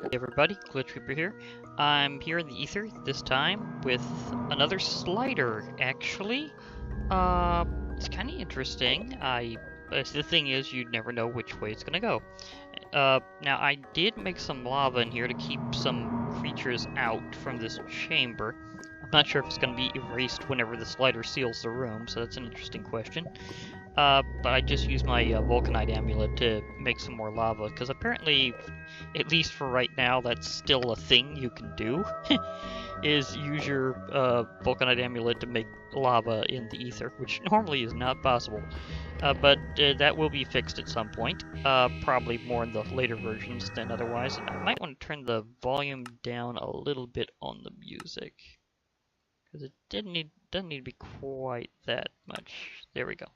Hey everybody, Glitch Reaper here. I'm here in the ether this time with another slider, actually. It's kind of interesting. The thing is, you'd never know which way it's gonna go. Now I did make some lava in here to keep some creatures out from this chamber. I'm not sure if it's gonna be erased whenever the slider seals the room, so that's an interesting question. But I just used my Vulcanite amulet to make some more lava, because apparently, at least for right now, that's still a thing you can do, is use your Vulcanite amulet to make lava in the ether, which normally is not possible. But that will be fixed at some point, probably more in the later versions than otherwise. I might want to turn the volume down a little bit on the music, because it doesn't need to be quite that much. There we go.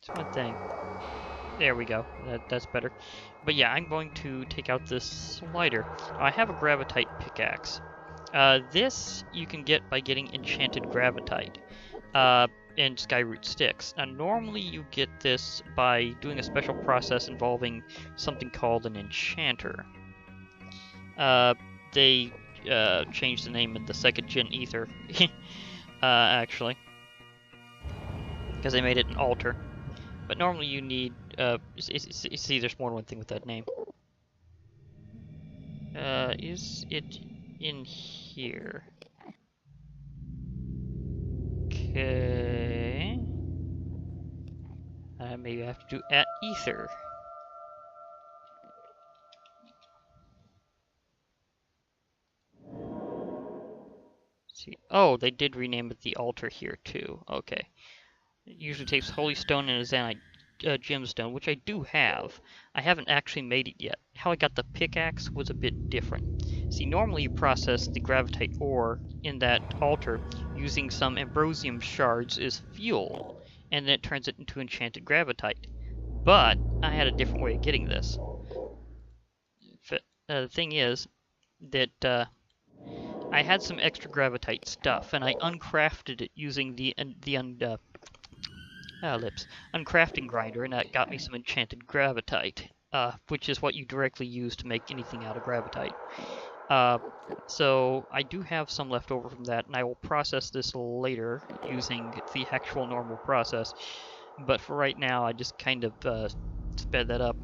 It's one thing. There we go. That's better. But yeah, I'm going to take out this slider. I have a gravitite pickaxe. This you can get by getting enchanted gravitite and skyroot sticks. Now normally you get this by doing a special process involving something called an enchanter. They changed the name in the 2nd gen ether, actually, because they made it an altar. But normally you need, see, there's more than one thing with that name. Is it in here? Okay. Maybe I have to do at ether. See, oh, they did rename it the altar here too. Okay. It usually takes holy stone and a zanite gemstone, which I do have. I haven't actually made it yet. How I got the pickaxe was a bit different. See, normally you process the gravitite ore in that altar using some ambrosium shards as fuel, and then it turns it into enchanted gravitite. But I had a different way of getting this. The thing is that I had some extra gravitite stuff, and I uncrafted it using the uncrafting grinder, and that got me some enchanted gravitite, which is what you directly use to make anything out of gravitite. So I do have some left over from that, and I will process this later using the actual normal process. But for right now, I just kind of sped that up.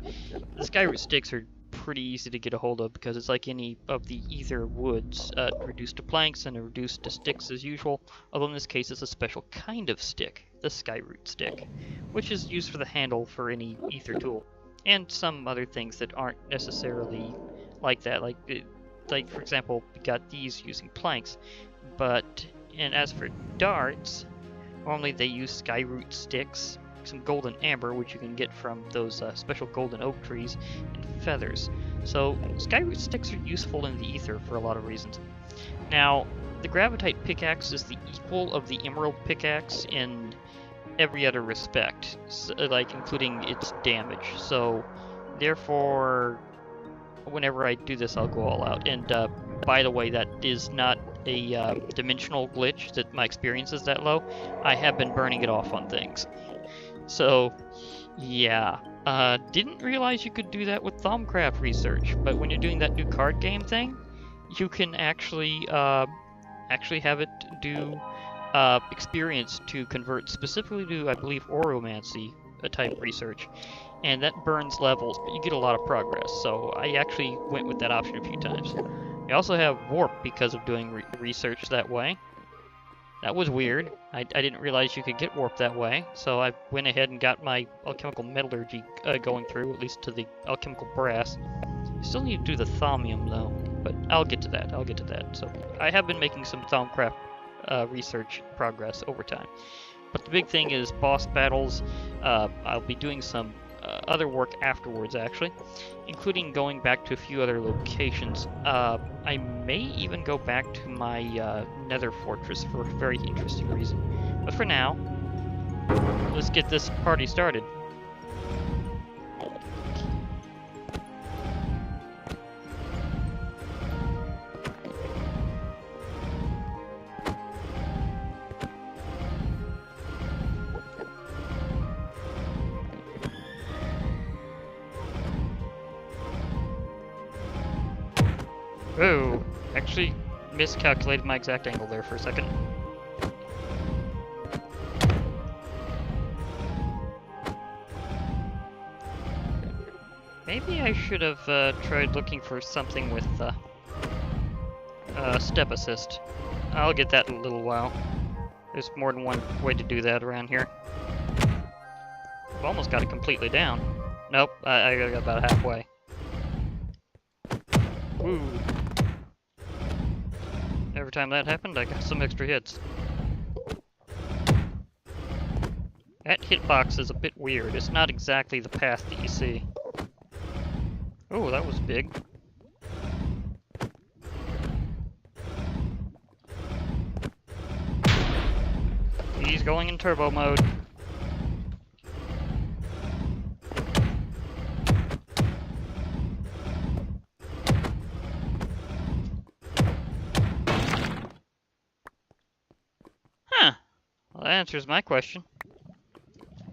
The skyroot sticks are pretty easy to get a hold of because it's like any of the ether woods, reduced to planks and reduced to sticks as usual, although in this case it's a special kind of stick, the skyroot stick, which is used for the handle for any ether tool, and some other things that aren't necessarily like that, like for example, we got these using planks, and as for darts, normally they use skyroot sticks, some golden amber, which you can get from those special golden oak trees, and feathers. So skyroot sticks are useful in the ether for a lot of reasons. Now, the gravitite pickaxe is the equal of the emerald pickaxe in every other respect, so, like including its damage. So therefore, whenever I do this, I'll go all out. And by the way, that is not a dimensional glitch that my experience is that low. I have been burning it off on things. So, yeah. Didn't realize you could do that with Thaumcraft research, but when you're doing that new card game thing, you can actually have it do experience to convert specifically to, I believe, oromancy type research, and that burns levels, but you get a lot of progress. So I actually went with that option a few times. I also have warp because of doing research that way. That was weird. I didn't realize you could get warp that way, so I went ahead and got my alchemical metallurgy going through, at least to the alchemical brass. Still need to do the thaumium though, but I'll get to that. So I have been making some Thaumcraft research progress over time. But the big thing is boss battles. I'll be doing some other work afterwards, actually, including going back to a few other locations. I may even go back to my Nether fortress for a very interesting reason. But for now, let's get this party started. Whoa! Actually, miscalculated my exact angle there for a second. Maybe I should have tried looking for something with step assist. I'll get that in a little while. There's more than one way to do that around here. I've almost got it completely down. Nope, I got about halfway. Woo! Every time that happened, I got some extra hits. That hitbox is a bit weird. It's not exactly the path that you see. Oh, that was big. He's going in turbo mode. Huh. Well, that answers my question.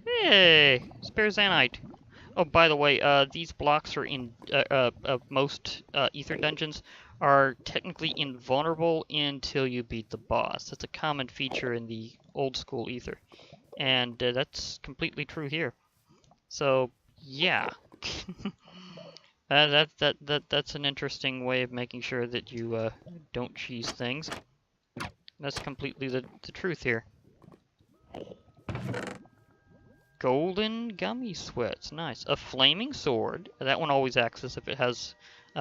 Hey, spare Zanite. Oh, by the way, these blocks are in most Ether dungeons are technically invulnerable until you beat the boss. That's a common feature in the old school Ether, and that's completely true here. So, yeah, that's an interesting way of making sure that you don't cheese things. That's completely the truth here. Golden gummy sweats, nice. A flaming sword. That one always acts as if it has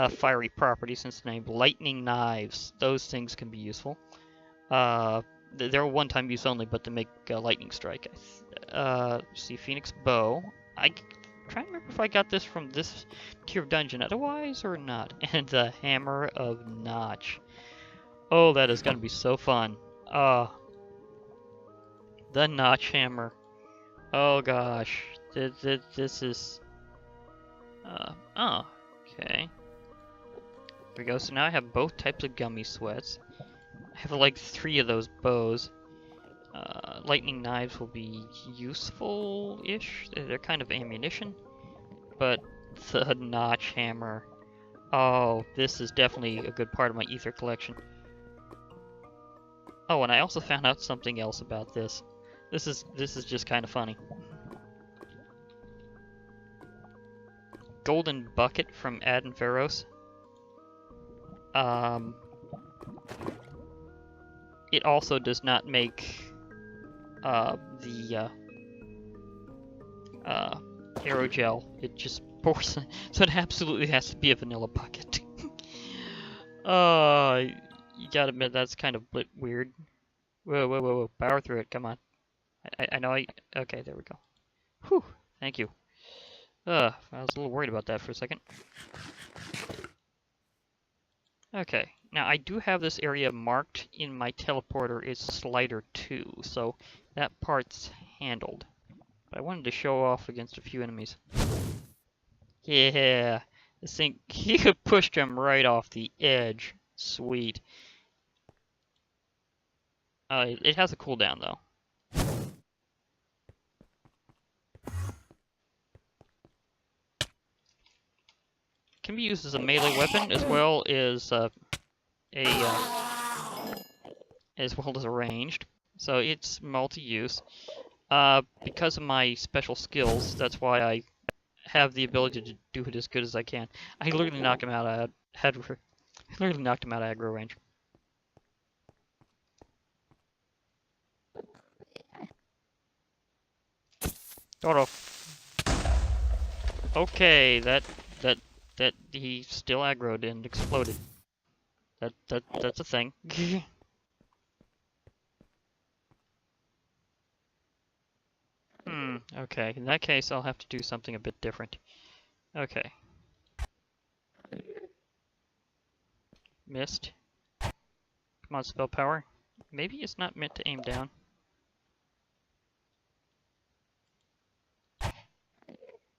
fiery properties, since the name. Lightning knives. Those things can be useful. They're one-time use only, but to make lightning strike. See, Phoenix bow. I try to remember if I got this from this tier of dungeon otherwise or not. And the hammer of Notch. Oh, that is gonna be so fun. The Notch hammer. Oh gosh, this is, oh, okay. Here we go, so now I have both types of gummy sweats. I have like 3 of those bows. Lightning knives will be useful-ish. They're kind of ammunition. But the Notch hammer, oh, this is definitely a good part of my Ether collection. Oh, and I also found out something else about this. This is just kind of funny. Golden bucket from Adinferos. It also does not make the aerogel. It just pours, so it absolutely has to be a vanilla bucket. You gotta admit that's kind of weird. Whoa, whoa, whoa, whoa! Power through it. Come on. I know okay, there we go. Whew, thank you. I was a little worried about that for a second. Okay, now I do have this area marked in my teleporter is slider 2, so that part's handled. But I wanted to show off against a few enemies. Yeah, this thing, you pushed him right off the edge. Sweet. It has a cooldown though. Can be used as a melee weapon as well as a ranged. So it's multi-use. Because of my special skills, that's why I have the ability to do it as good as I can. I literally knocked him out of aggro range. Sort Okay, that he still aggroed and exploded. That's a thing. Okay. In that case, I'll have to do something a bit different. Okay. Missed. Come on, spell power. Maybe it's not meant to aim down.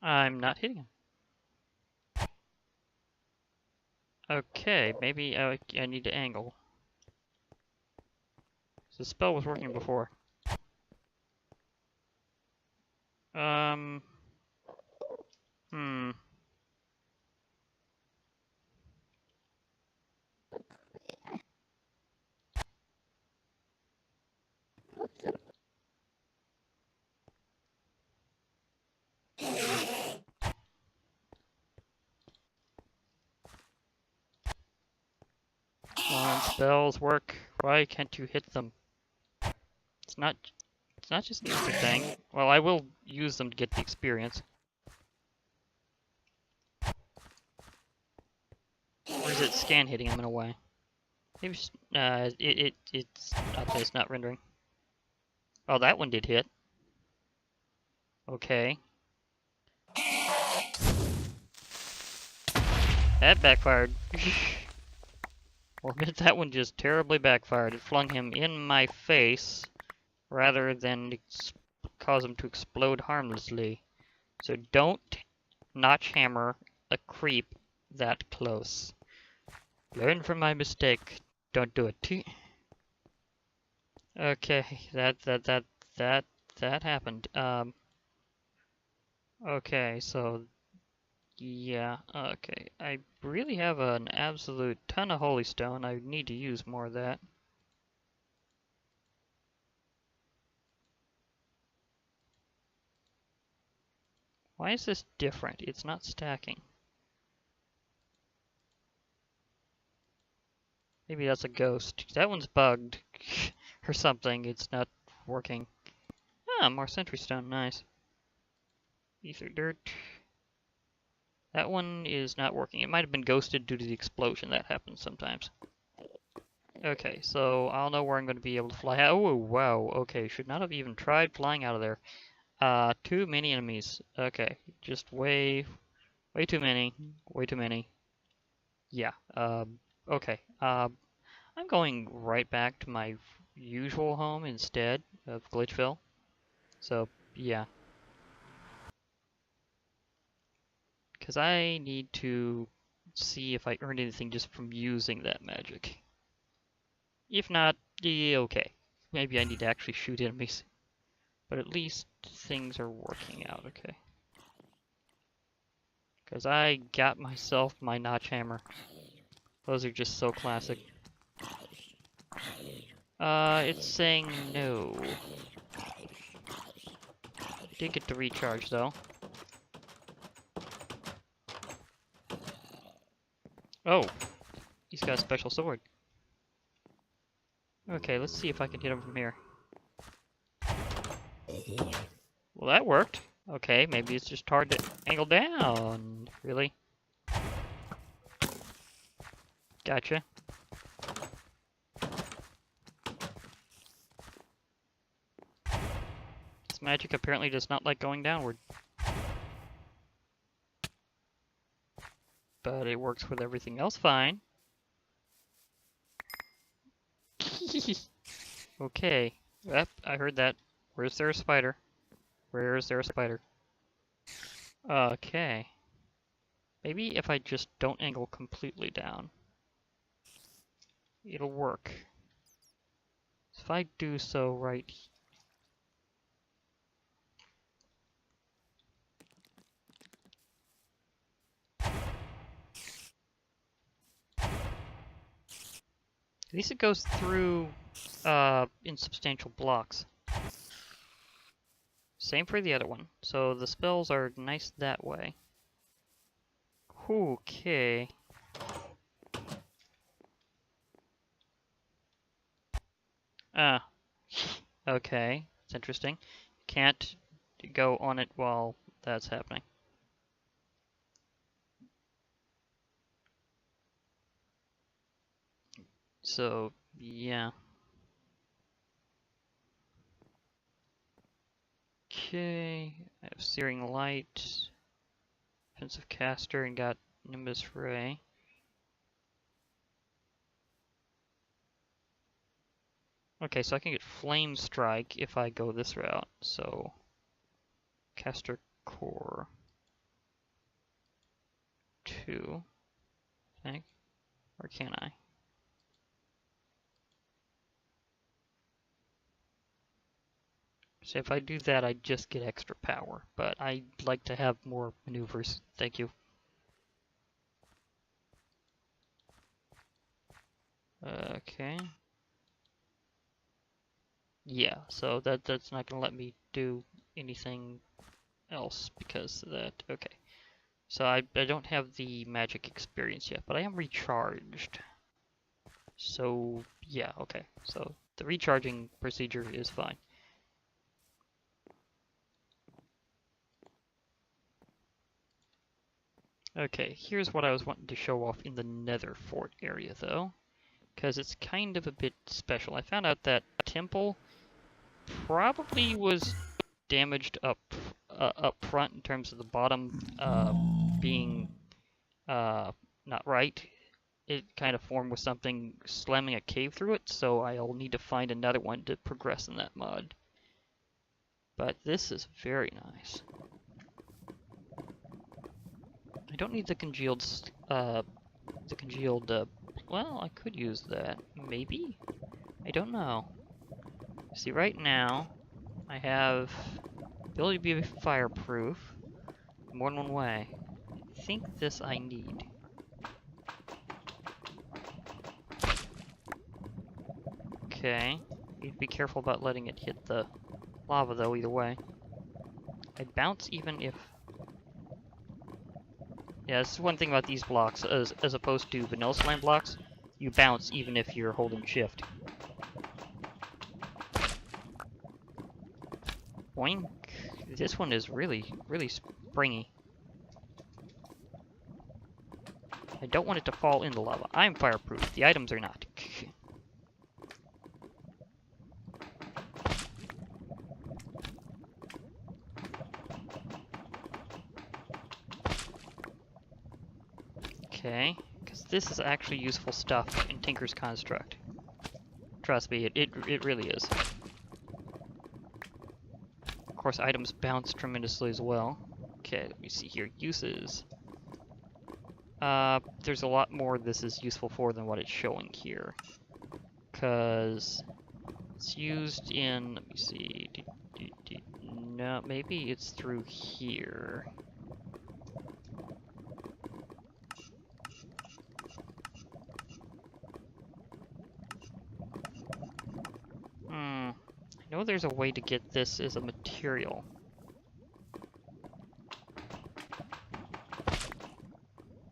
I'm not hitting him. Okay, maybe I need to angle. The spell was working before. Hmm. Come on, spells work. Why can't you hit them? It's not. It's not just an Easter thing. Well, I will use them to get the experience. Or is it scan hitting them in a way? Maybe it's not rendering. Oh, that one did hit. Okay. That backfired. Or that one just terribly backfired. It flung him in my face rather than cause him to explode harmlessly. So don't notch hammer a creep that close. Learn from my mistake. Don't do it. Okay, that happened. Okay, so yeah, okay. I really have an absolute ton of holy stone. I need to use more of that. Why is this different? It's not stacking. Maybe that's a ghost. That one's bugged or something. It's not working. Ah, more sentry stone. Nice. Ether dirt. That one is not working. It might have been ghosted due to the explosion. That happens sometimes. Okay, so I'll know where I'm going to be able to fly out. Oh, wow. Okay, should not have even tried flying out of there. Too many enemies. Okay, just way too many. Way too many. Yeah, okay. I'm going right back to my usual home instead of Glitchville. So, yeah. Because I need to see if I earned anything just from using that magic. If not, yeah, okay. Maybe I need to actually shoot enemies. But at least things are working out, okay. Because I got myself my notch hammer. Those are just so classic. It's saying no. Did get to recharge, though. Oh! He's got a special sword. Okay, let's see if I can hit him from here. Well, that worked. Okay, maybe it's just hard to angle down. Really? Gotcha. This magic apparently does not like going downward. But it works with everything else fine. Okay. Yep, I heard that. Where's there a spider? Where is there a spider? Okay. Maybe if I just don't angle completely down, it'll work. If I do so right. At least it goes through insubstantial blocks. Same for the other one. So the spells are nice that way. Okay. Ah. Okay. It's interesting. Can't go on it while that's happening. So, yeah. Okay. I have Searing Light, Offensive Caster, and got Nimbus Ray. Okay, so I can get Flame Strike if I go this route. So, Caster Core 2, I think. Or can I? So if I do that, I just get extra power. But I'd like to have more maneuvers. Thank you. Okay. Yeah, so that's not gonna let me do anything else because of that. Okay. So I don't have the magic experience yet, but I am recharged. So yeah, okay. So the recharging procedure is fine. Okay, here's what I was wanting to show off in the Nether fort area though, because it's kind of a bit special. I found out that temple probably was damaged up front in terms of the bottom being not right. It kind of formed with something slamming a cave through it, so I'll need to find another one to progress in that mod. But this is very nice. I don't need the congealed, well, I could use that, maybe? I don't know. See, right now, I have ability to be fireproof, more than one way. I think this I need. Okay, need to be careful about letting it hit the lava though, either way. I bounce even if... Yeah, this is one thing about these blocks, as opposed to vanilla slime blocks. You bounce even if you're holding shift. Boink. This one is really springy. I don't want it to fall in the lava. I'm fireproof. The items are not. Okay, because this is actually useful stuff in Tinker's Construct. Trust me, it really is. Of course, items bounce tremendously as well. Okay, let me see here. Uses. There's a lot more this is useful for than what it's showing here. Because it's used in, let me see, no, maybe it's through here. I know there's a way to get this as a material.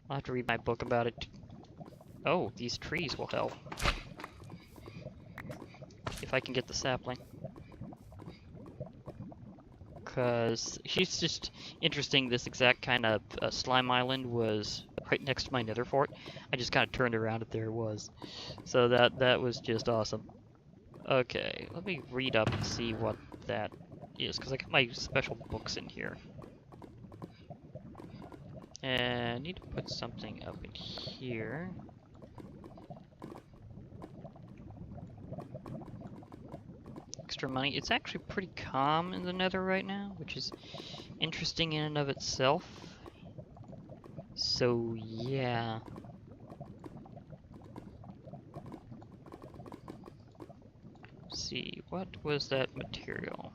I'll have to read my book about it. Oh, these trees will help. If I can get the sapling. Because she's just interesting, this exact kind of slime island was right next to my nether fort. I just kind of turned around and there it was. So that was just awesome. Okay, let me read up and see what that is, because I got my special books in here. And I need to put something up in here. Extra money. It's actually pretty calm in the nether right now, which is interesting in and of itself. So, yeah. Let's see, what was that material?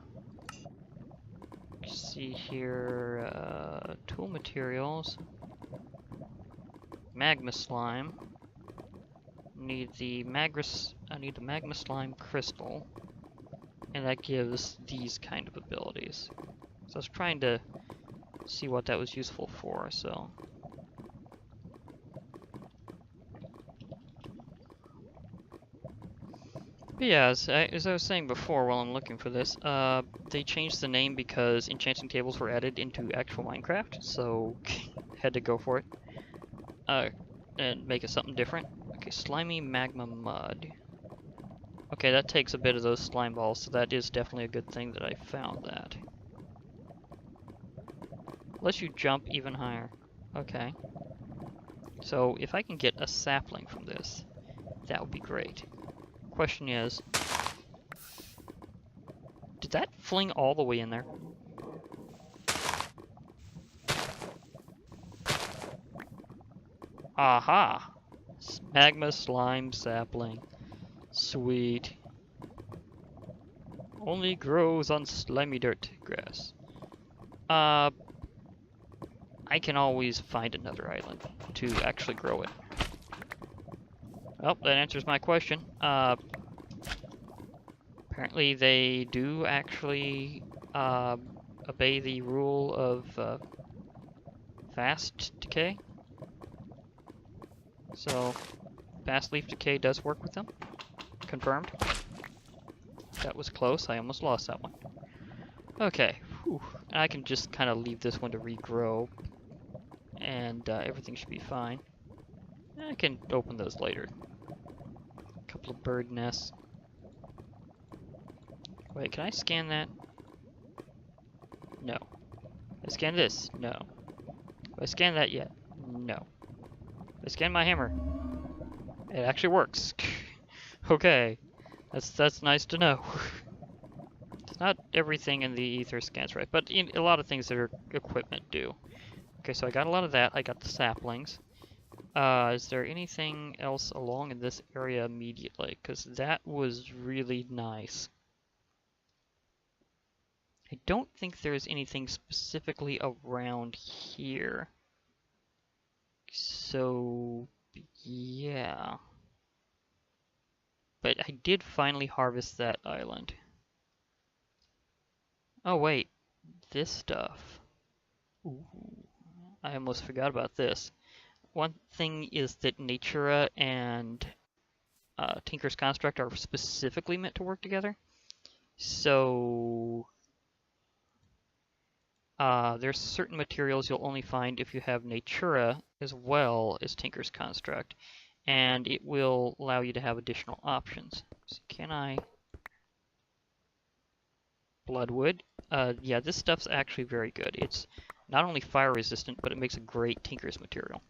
Let's see here, tool materials. Magma slime. I need the magma slime crystal. And that gives these kind of abilities. So I was trying to see what that was useful for, so. But yeah, as I was saying before while I'm looking for this, they changed the name because enchanting tables were added into actual Minecraft, so had to go for it. And make it something different. Okay, slimy magma mud. Okay, that takes a bit of those slime balls, so that is definitely a good thing that I found that. Lets you jump even higher. Okay. So, if I can get a sapling from this, that would be great. Question is, did that fling all the way in there? Aha! Magma slime sapling. Sweet. Only grows on slimy dirt grass. I can always find another island to actually grow it. Well, that answers my question. Apparently they do actually obey the rule of fast decay. So fast leaf decay does work with them. Confirmed. That was close. I almost lost that one. Okay. Whew. I can just kind of leave this one to regrow, and everything should be fine. I can open those later. A couple of bird nests. Wait, can I scan that? No. I scan this? No. Have I scanned that yet? No. I scanned my hammer. It actually works. Okay. That's nice to know. It's not everything in the ether scans right, but a lot of things that are equipment do. Okay, so I got a lot of that. I got the saplings. Is there anything else along in this area immediately? Because that was really nice. I don't think there's anything specifically around here. So, yeah. But I did finally harvest that island. Oh wait, this stuff. Ooh, I almost forgot about this. One thing is that Natura and Tinker's Construct are specifically meant to work together. So there's certain materials you'll only find if you have Natura as well as Tinker's Construct, and it will allow you to have additional options. So can I... Bloodwood. Yeah, this stuff's actually very good. It's not only fire resistant, but it makes a great Tinker's material.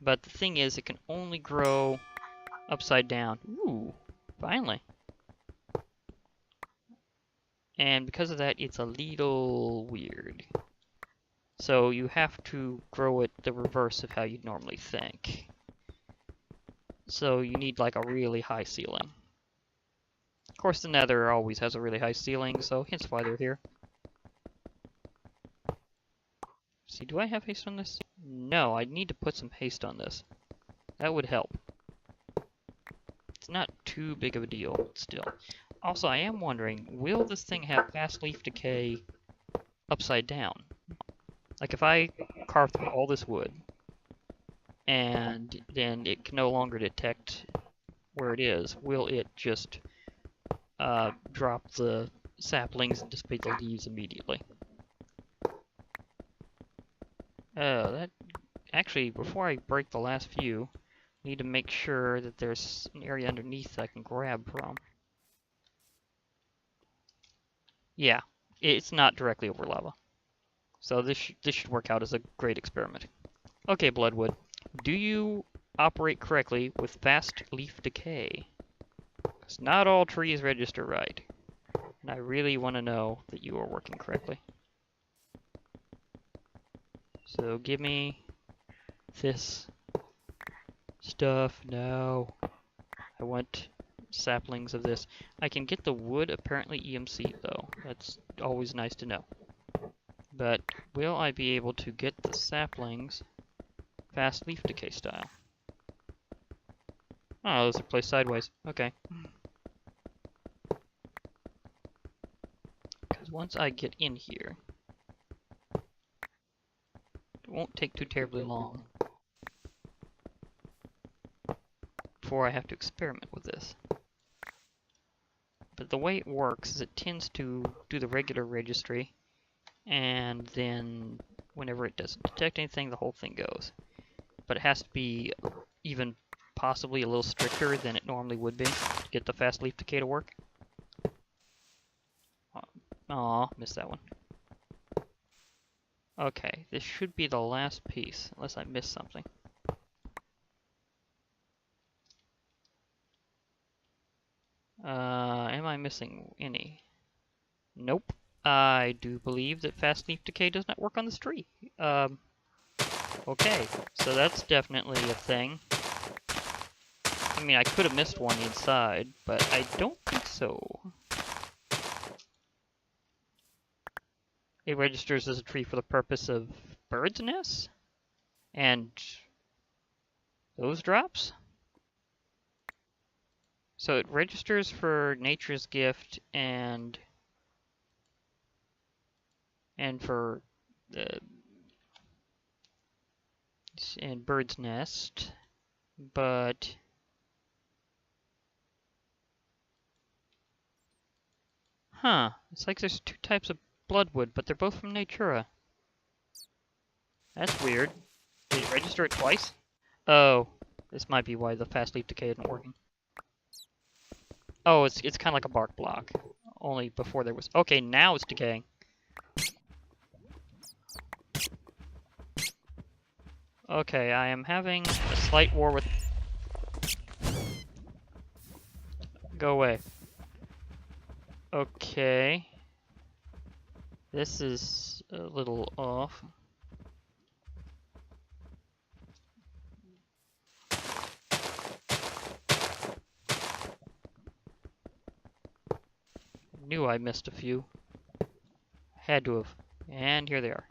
But the thing is, it can only grow upside down. Ooh, finally. And because of that, it's a little weird. So you have to grow it the reverse of how you'd normally think. So you need like a really high ceiling. Of course, the Nether always has a really high ceiling, so hence why they're here. See, do I have haste on this? No, I need to put some haste on this. That would help. It's not too big of a deal, but still. Also, I am wondering, will this thing have fast leaf decay upside down? Like if I carve through all this wood, and then it can no longer detect where it is, will it just drop the saplings and dissipate the leaves immediately? That actually, before I break the last few, I need to make sure that there's an area underneath that I can grab from. Yeah, it's not directly over lava. So this should work out as a great experiment. Okay, Bloodwood, do you operate correctly with fast leaf decay? Because not all trees register right. And I really want to know that you are working correctly. So give me this stuff now. I want saplings of this. I can get the wood, apparently EMC though. That's always nice to know. But will I be able to get the saplings fast leaf decay style? Oh, those are placed sideways. Okay. Because once I get in here, it won't take too terribly long before I have to experiment with this. But the way it works is it tends to do the regular registry, and then whenever it doesn't detect anything, the whole thing goes. But it has to be even possibly a little stricter than it normally would be to get the fast leaf decay to work. Aw, missed that one. Okay, this should be the last piece, unless I missed something. Am I missing any? Nope. I do believe that fast leaf decay does not work on this tree. Okay, so that's definitely a thing. I mean, I could have missed one inside, but I don't think so. It registers as a tree for the purpose of birds' nests? And those drops? So it registers for Nature's Gift and for and Bird's Nest, but it's like there's two types of bloodwood, but they're both from Natura. That's weird. Did it register it twice? Oh, this might be why the fast leaf decay isn't working. Oh, it's kind of like a bark block. Only before there was... Okay, now it's decaying. Okay, I am having a slight war with... Go away. Okay. This is a little off. Knew I missed a few. Had to have. And here they are.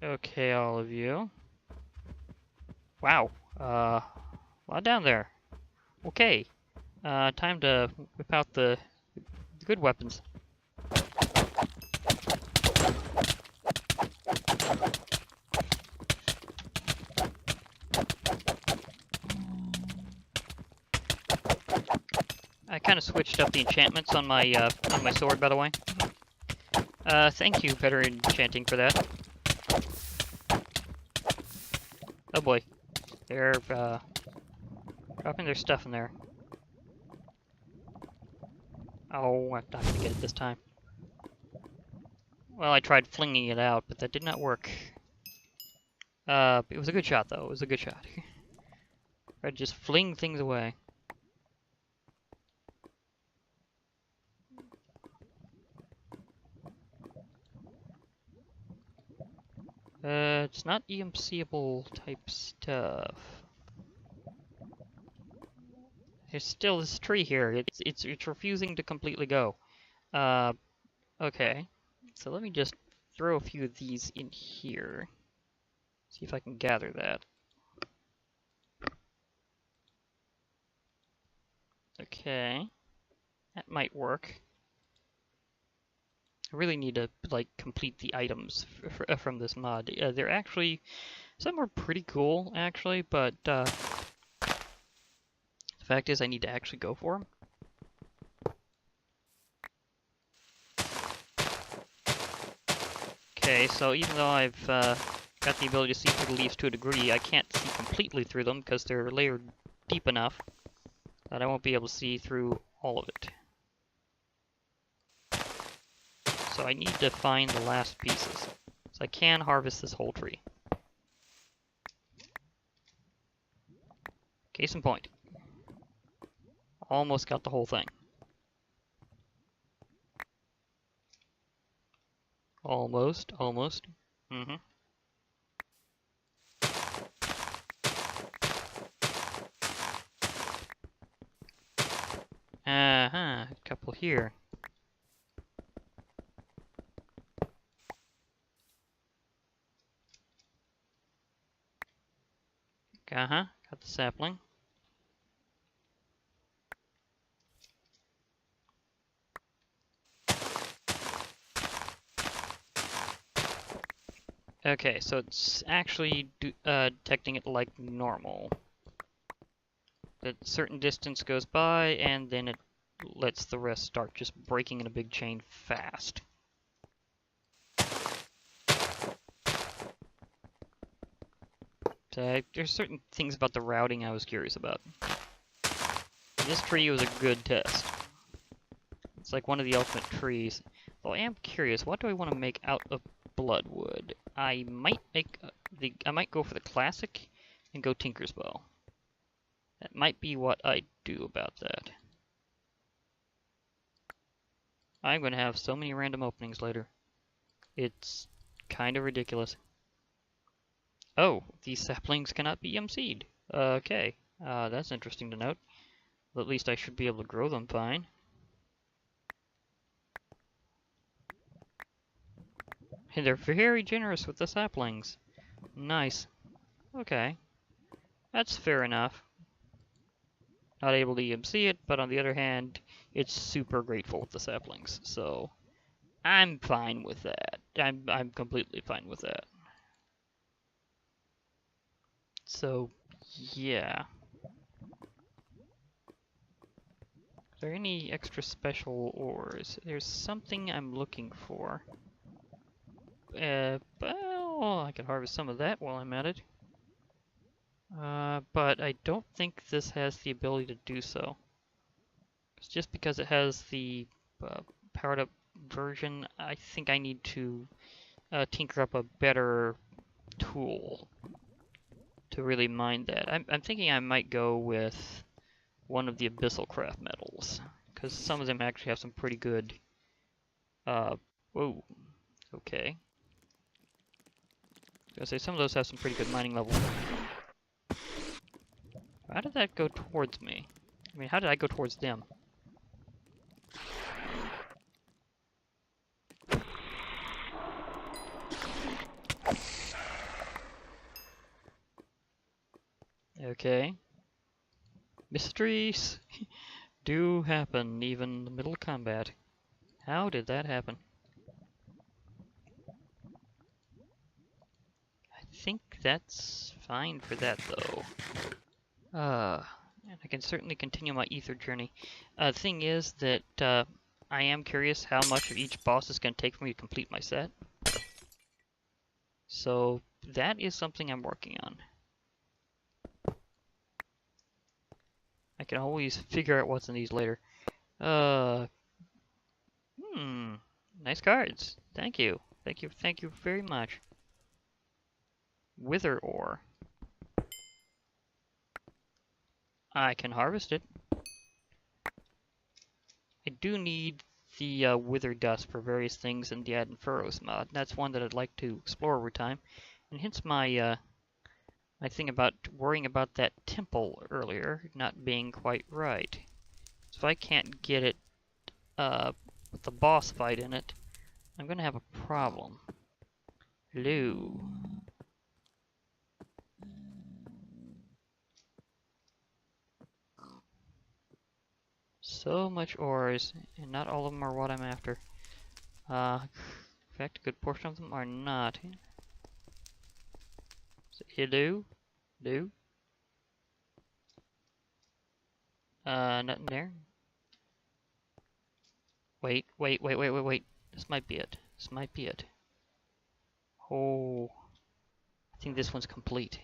Okay, all of you. Wow. A lot down there. Okay. Time to whip out the good weapons. I kind of switched up the enchantments on my sword, by the way. Thank you, Better Enchanting, for that. Oh boy. They're, dropping their stuff in there. Oh, I'm not gonna get it this time. Well, I tried flinging it out, but that did not work. It was a good shot, though. It was a good shot. Tried to just fling things away. It's not EMC-able type stuff. There's still this tree here. It's refusing to completely go. Okay. So let me just throw a few of these in here. See if I can gather that. Okay. That might work. I really need to, like, complete the items from this mod. They're actually... Some are pretty cool, actually, but, the fact is I need to actually go for them. Okay, so even though I've got the ability to see through the leaves to a degree, I can't see completely through them because they're layered deep enough that I won't be able to see through all of it. So I need to find the last pieces. So I can harvest this whole tree. Case in point. Almost got the whole thing. Almost. Mm-hmm. A couple here. Got the sapling. Okay, so it's actually detecting it like normal. A certain distance goes by, and then it lets the rest start just breaking in a big chain fast. So there's certain things about the routing I was curious about. This tree was a good test. It's like one of the ultimate trees. Though I am curious, what do I want to make out of bloodwood? I might make I might go for the classic and go Tinker's Bow. That might be what I do about that. I'm going to have so many random openings later. It's kind of ridiculous. Oh, these saplings cannot be EMC'd. Okay, that's interesting to note. Well, at least I should be able to grow them fine. And they're very generous with the saplings. Nice. Okay. That's fair enough. Not able to even see it, but on the other hand, it's super grateful with the saplings, so I'm fine with that. I'm completely fine with that. So, yeah. Are there any extra special ores? There's something I'm looking for. Well, I can harvest some of that while I'm at it. But I don't think this has the ability to do so. It's just because it has the powered up version, I think I need to tinker up a better tool to really mine that. I'm thinking I might go with one of the Abyssal Craft metals, because some of them actually have some pretty good, whoa, okay. I was gonna say, some of those have some pretty good mining level. How did that go towards me? I mean, how did I go towards them? Okay. Mysteries do happen even in the middle of combat. How did that happen? I think that's fine for that, though. And I can certainly continue my ether journey. The thing is that I am curious how much of each boss is going to take for me to complete my set. So that is something I'm working on. I can always figure out what's in these later. Nice cards. Thank you. Thank you very much. Wither ore. I can harvest it. I do need the wither dust for various things in the Add and Furrows mod. That's one that I'd like to explore over time. And hence my my thing about worrying about that temple earlier not being quite right. So if I can't get it with the boss fight in it, I'm gonna have a problem. Hello. So much ores, and not all of them are what I'm after. In fact, a good portion of them are not. So, hello? Hello? Nothing there. Wait. This might be it. This might be it. Oh. I think this one's complete.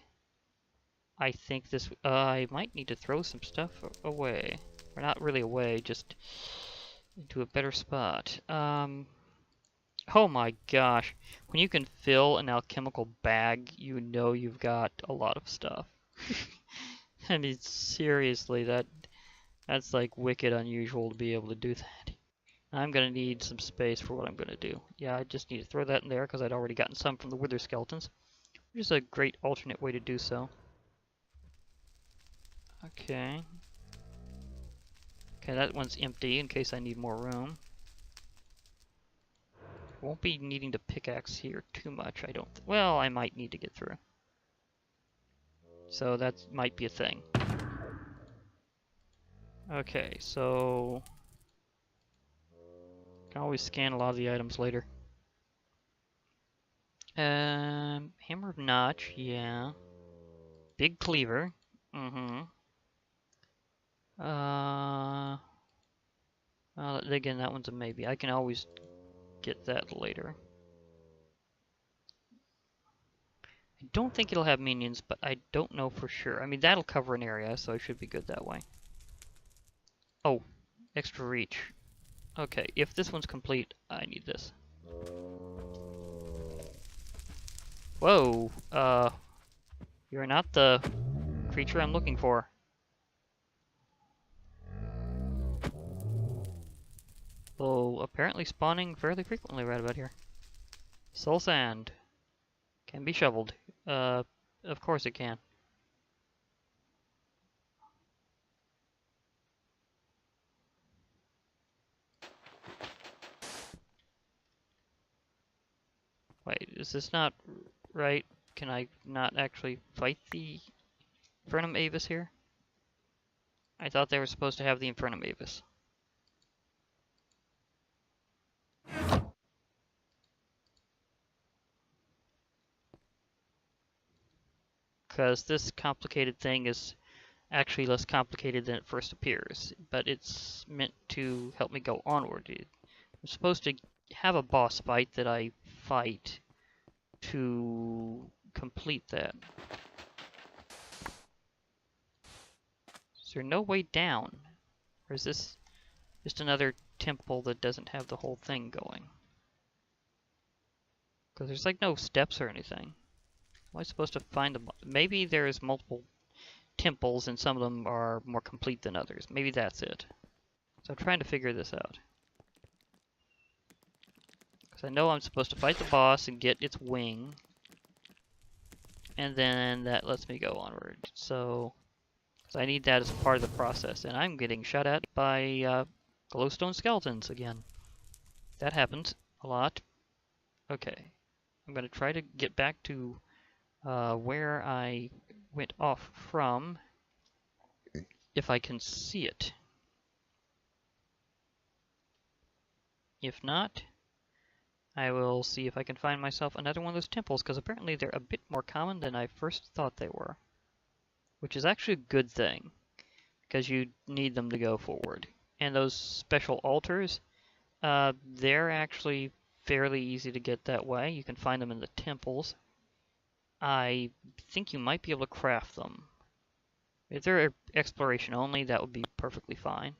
I think this... I might need to throw some stuff away. Or not really away, just into a better spot. Oh my gosh. When you can fill an alchemical bag, you know you've got a lot of stuff. I mean, seriously, that's like wicked unusual to be able to do that. I'm gonna need some space for what I'm gonna do. Yeah, I just need to throw that in there because I'd already gotten some from the wither skeletons, which is a great alternate way to do so. Okay. Okay, that one's empty in case I need more room. Won't be needing to pickaxe here too much, I don't well, I might need to get through. So that might be a thing. Okay, so... can always scan a lot of the items later. Hammer of Notch, yeah. Big Cleaver, well, again, that one's a maybe. I can always get that later. I don't think it'll have minions, but I don't know for sure. I mean, that'll cover an area, so I should be good that way. Oh, extra reach. Okay, if this one's complete, I need this. Whoa, you're not the creature I'm looking for. Though apparently spawning fairly frequently right about here. Soul sand. Can be shoveled. Of course it can. Wait, is this not right? Can I not actually fight the Infernum Avis here? I thought they were supposed to have the Infernum Avis. Because this complicated thing is actually less complicated than it first appears, but it's meant to help me go onward. I'm supposed to have a boss fight that I fight to complete that. Is there no way down? Or is this just another temple that doesn't have the whole thing going? Because there's like no steps or anything. Am I supposed to find them? Maybe there's multiple temples and some of them are more complete than others. Maybe that's it. So I'm trying to figure this out. Because I know I'm supposed to fight the boss and get its wing. And then that lets me go onward. So I need that as part of the process. And I'm getting shot at by glowstone skeletons again. That happens a lot. Okay. I'm going to try to get back to where I went off from, if I can see it. If not, I will see if I can find myself another one of those temples, because apparently they're a bit more common than I first thought they were. Which is actually a good thing, because you need them to go forward. And those special altars, they're actually fairly easy to get that way. You can find them in the temples. I think you might be able to craft them. If they're exploration only, that would be perfectly fine.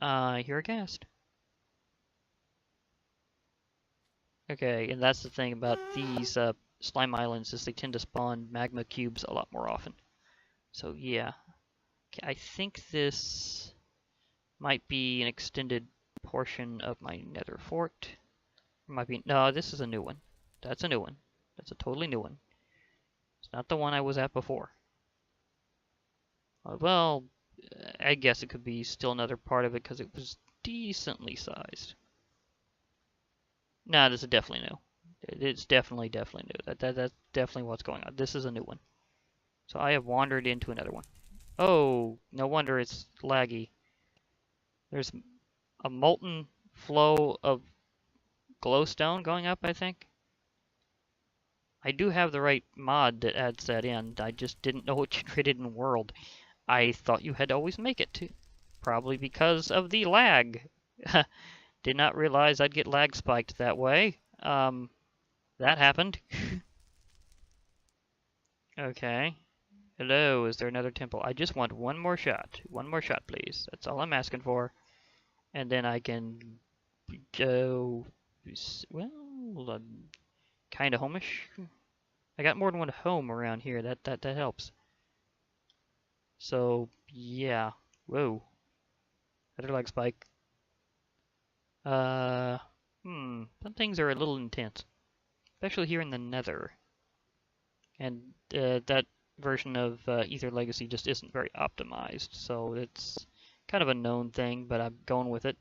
I hear a ghast. Okay, and that's the thing about these slime islands, is they tend to spawn magma cubes a lot more often. So yeah. Okay, I think this might be an extended portion of my nether fort. Might be, no, this is a new one. That's a new one. That's a totally new one. It's not the one I was at before. Well, I guess it could be still another part of it because it was decently sized. Nah, this is definitely new. It's definitely new. That's definitely what's going on. This is a new one. So I have wandered into another one. Oh, no wonder it's laggy. There's a molten flow of glowstone going up, I think. I do have the right mod that adds that in. I just didn't know what you traded in World. I thought you had to always make it to. Probably because of the lag. Did not realize I'd get lag spiked that way. That happened. Okay. Hello, is there another temple? I just want one more shot. One more shot, please. That's all I'm asking for. And then I can go, well, kind of homish. I got more than one home around here. That helps. So yeah. Whoa. Another lag spike. Some things are a little intense, especially here in the Nether. And that version of Ether Legacy just isn't very optimized, so it's kind of a known thing, but I'm going with it.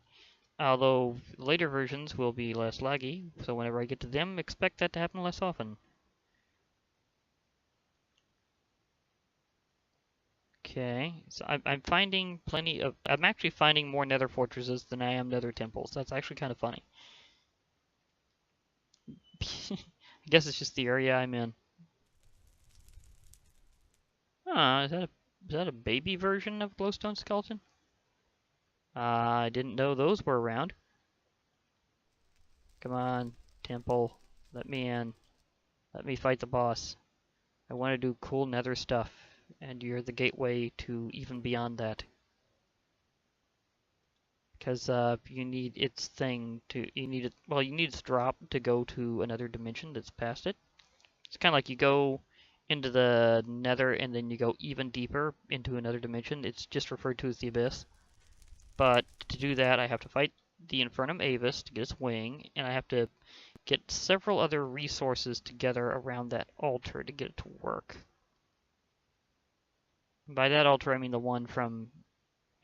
Although later versions will be less laggy, so whenever I get to them, expect that to happen less often. Okay, so I'm finding plenty of... I'm actually finding more nether fortresses than I am nether temples. That's actually kind of funny. I guess it's just the area I'm in. Is that a baby version of glowstone skeleton? I didn't know those were around. Come on, temple. Let me in. Let me fight the boss. I want to do cool nether stuff, and you're the gateway to even beyond that. Because you need its thing to, you need it, well, you need its drop to go to another dimension that's past it. It's kind of like you go into the nether and then you go even deeper into another dimension. It's just referred to as the abyss. But to do that, I have to fight the Infernum Avis to get its wing, and I have to get several other resources together around that altar to get it to work. By that altar, I mean the one from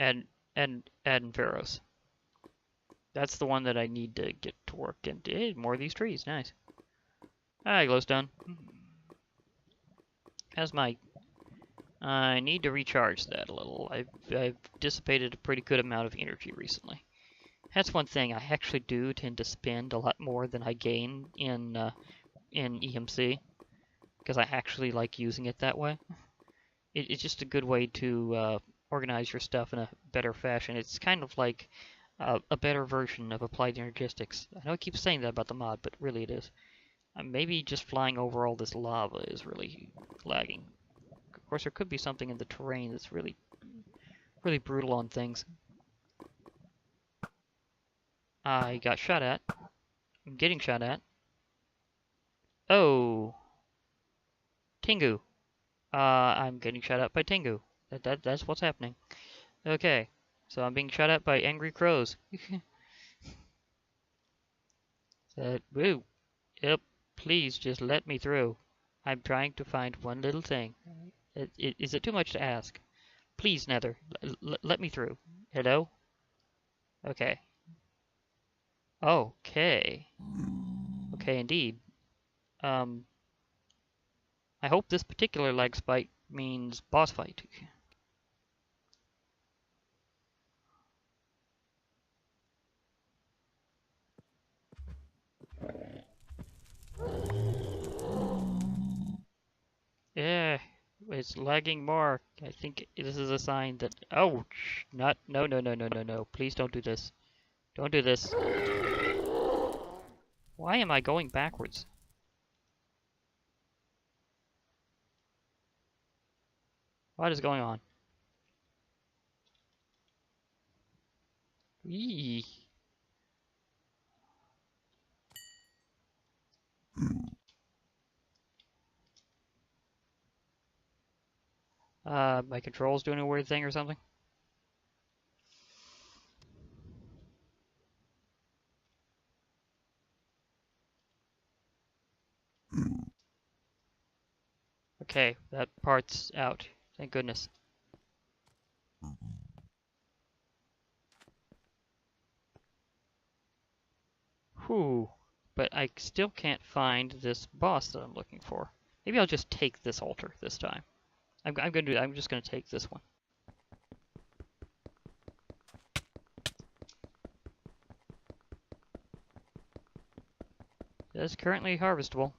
Adinferos. That's the one that I need to get to work. And more of these trees, nice. Hi, glowstone. How's my... I need to recharge that a little. I've dissipated a pretty good amount of energy recently. That's one thing. I actually do tend to spend a lot more than I gain in EMC, because I actually like using it that way. It's just a good way to organize your stuff in a better fashion. It's kind of like a better version of applied energistics. I know I keep saying that about the mod, but really it is. Maybe just flying over all this lava is really lagging. Of course, there could be something in the terrain that's really brutal on things. I got shot at. I'm getting shot at. Oh, Tengu. I'm getting shot at by Tengu. That's what's happening. Okay, so I'm being shot at by angry crows. Woo. Yep. Please just let me through. I'm trying to find one little thing. Is it too much to ask? Please, Nether, let me through. Hello? Okay. Okay. Okay, indeed. I hope this particular lag spike means boss fight. Yeah, it's lagging more. I think this is a sign that... Oh, not... No, no, no, no, no, no. Please don't do this. Don't do this. Why am I going backwards? What is going on? Eee. My control's doing a weird thing or something? Okay, that part's out. Thank goodness. Whew. But I still can't find this boss that I'm looking for. Maybe I'll just take this altar this time. I'm just gonna take this one. It is currently harvestable.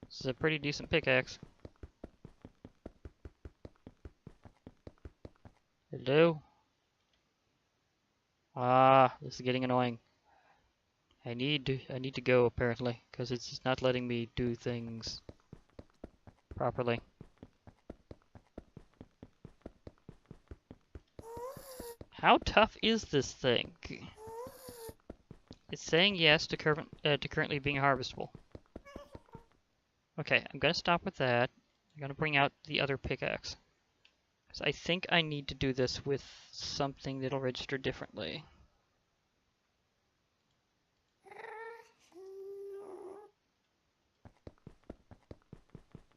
This is a pretty decent pickaxe. Hello? Ah, this is getting annoying. I need to go apparently, because it's just not letting me do things properly. How tough is this thing? It's saying yes to currently being harvestable. Okay, I'm gonna stop with that. I'm gonna bring out the other pickaxe. So I think I need to do this with something that'll register differently.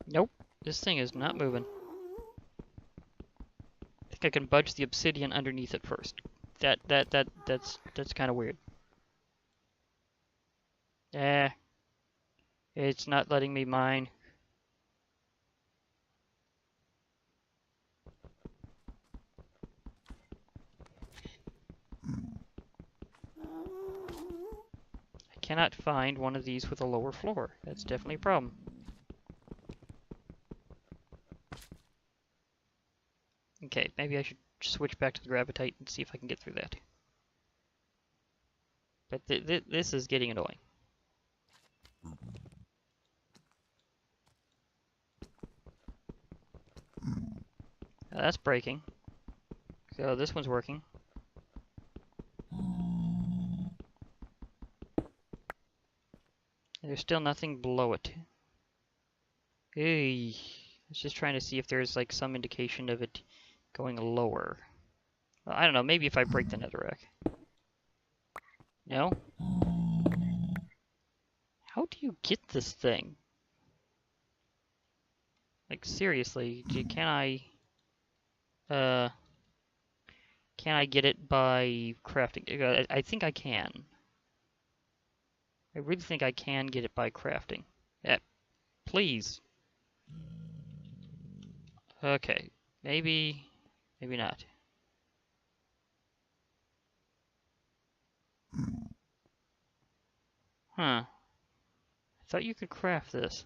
Nope, this thing is not moving. I think I can budge the obsidian underneath it first. That's kind of weird. Eh, it's not letting me mine. I cannot find one of these with a lower floor. That's definitely a problem. Okay, maybe I should switch back to the gravitite and see if I can get through that. But this is getting annoying. That's breaking. So this one's working. There's still nothing below it. Hey, I was just trying to see if there's like some indication of it going lower. Well, I don't know, maybe if I break the netherrack. No? How do you get this thing? Like seriously, can I get it by crafting? I think I can. I really think I can get it by crafting. Please. Okay. Maybe not. Huh. I thought you could craft this.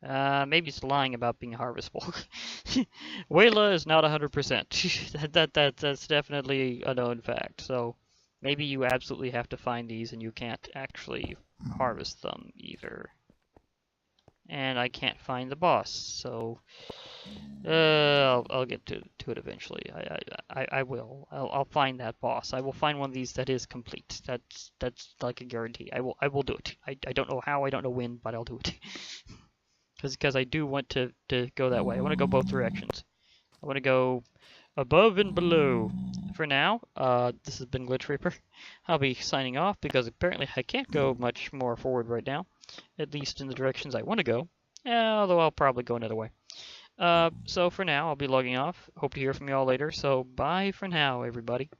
Maybe it's lying about being harvestable. Wayla is not 100%. That's definitely a known fact. So maybe you absolutely have to find these and you can't actually harvest them either. And I can't find the boss, so I'll get to it eventually. I will. I'll find that boss. I will find one of these that is complete. That's like a guarantee. I will do it. I don't know how, I don't know when, but I'll do it. Because I do want to go that way. I want to go both directions. I want to go above and below. For now, this has been Glitch Reaper. I'll be signing off because apparently I can't go much more forward right now, at least in the directions I want to go. Although I'll probably go another way. So for now, I'll be logging off. Hope to hear from you all later. So bye for now, everybody.